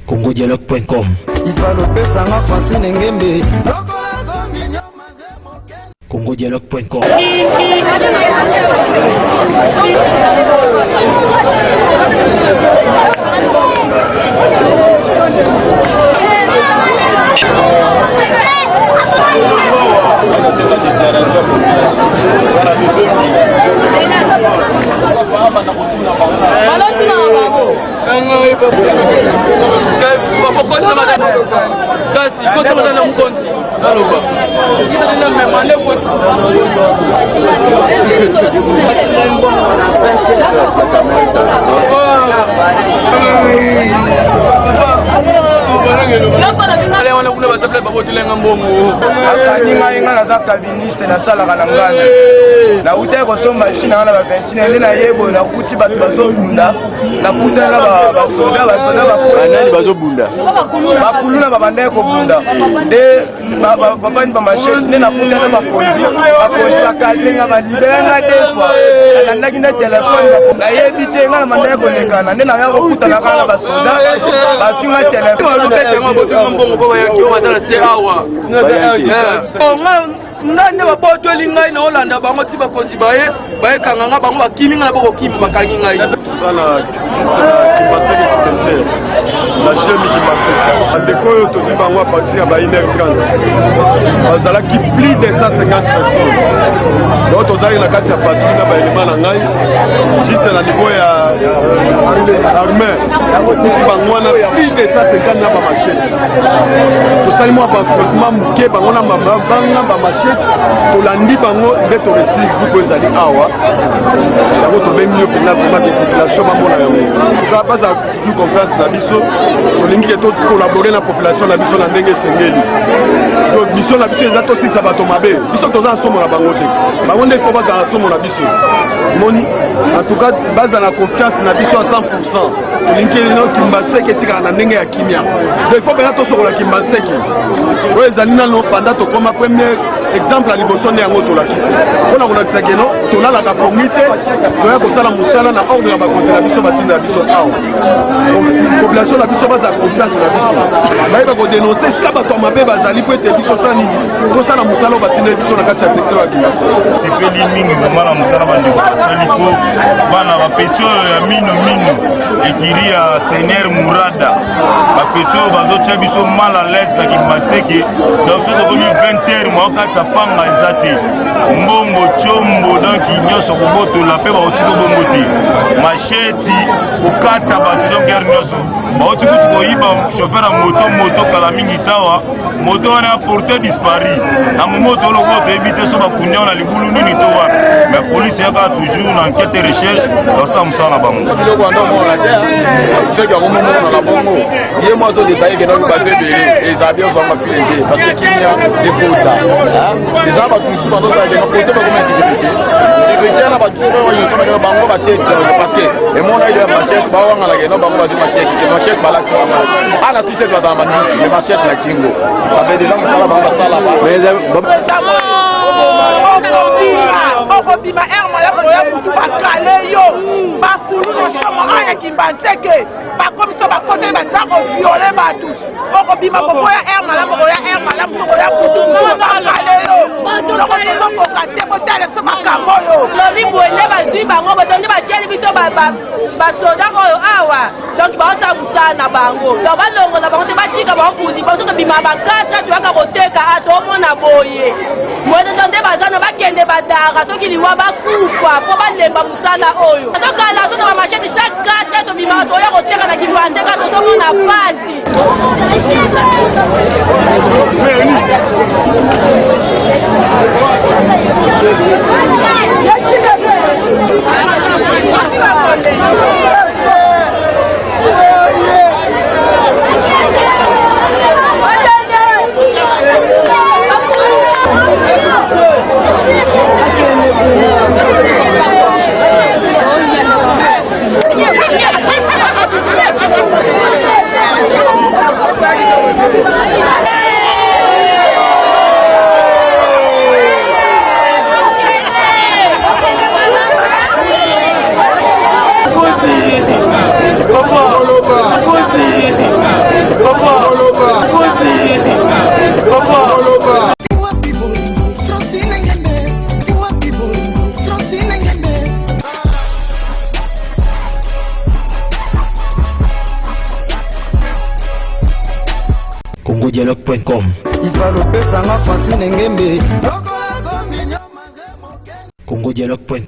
congodialogue.com. congodialogue.com. nane babotoli ngai na olanda bango ti bakonzi bayekanga nga bango bakimi ngai na bokokimi bakangi ngai la chaîne qui m'a fait. En déco, tout le monde va partir à 1h30. On a qui plus de 150 personnes. Donc, on a une carte à partir de l'élément en Ngaï. Juste à niveau armé. On a plus de 150 dans ma machette. Tout ça, moi, franchement, je ma machette. Pour l'andi, bango, il est au récit. Vous pouvez aller à Awa. D'abord, on a mieux pour la population. On a pas de confiance dans la mission. Olingi eto collaborer na population na biso na ndenge sengeli. Donc mission na biso ezato sisa bato mabe. Biso toza somo na bango te. Bango nde ko baza na somo na biso. Moni en tout cas baza na confiance na biso à 100%. Olingi no kimbaseke tika na ndenge ya kimia. Donc il faut bien to sokola kimbaseke. Oyo ezali nano pendant to koma premier exemple à liboso ne yango to la kisi. Ona kona kisakeno to na la communauté to ya ko sala musala na ordre ya bakonzi na biso batinda biso awa. Population la biso baza confiance na biso baye bako dénoncer sika bato mabe bazali po ete biso sala nini tosala mosala batinde biso na kati ya secteur ya kimia sepeli mingi vraiment na mosala bandeko basali po bana bapeti oyo ya mino ekiri ya Seigneur Mourada bapeti oyo bazotia biso mal à l'aise na Kimbaseke donc soki tokomi 20h mwakati apanga eza te mbongo tiombo donc nyonso kobotola mpe bakotika bongo te macheti kokata bato donc ere nyonso baoti kutu koyiba chauffeur ya moto kala mingi tawa moto wana ya porte dispari na momoto oloko toyebi te so bakundi na libulu nini to wapi mais polisi yaka toujours na enquête et recherche basala mosala na bango biloko wana omona te soki akomomona na bongo ye mwa azodetaye kena oyo bato ebele eza bien ozwanga filenge parce que kimia ekota eza bato mosusu bazosala kena kote bakoma intégrité intégrité na bato soki oyosonakena bango batie parce que emona ile ya machete bawangala kena bango bazwi machete balaki bango ana sise bazala manduki le machete na kingo sabe déjà mosala bango basala okobima ere malako ya kutu bakale yo bakulu nosomo aya Kimbaseke bakomiso bakoteli bandako viole bato okobima koboya ere malamu sokoya kutu bakale yo lokotokoka te botele biso makambo oyo lobi bwende bazwi bango botonde batieli biso basoda oyo awa donc baosala mosala na bango donc balongola bango te batika baofuzi baso tobima bakata toyaka koteka atomona boye moyezo nde bazana bakende badara soki liwa bakufa mpo balemba mosala oyo tokala so na bamachete chaque kata tobimaka toya koteka na Kimbaseke tozomona pasi Yeah. congodialogue.com. congodialogue.com.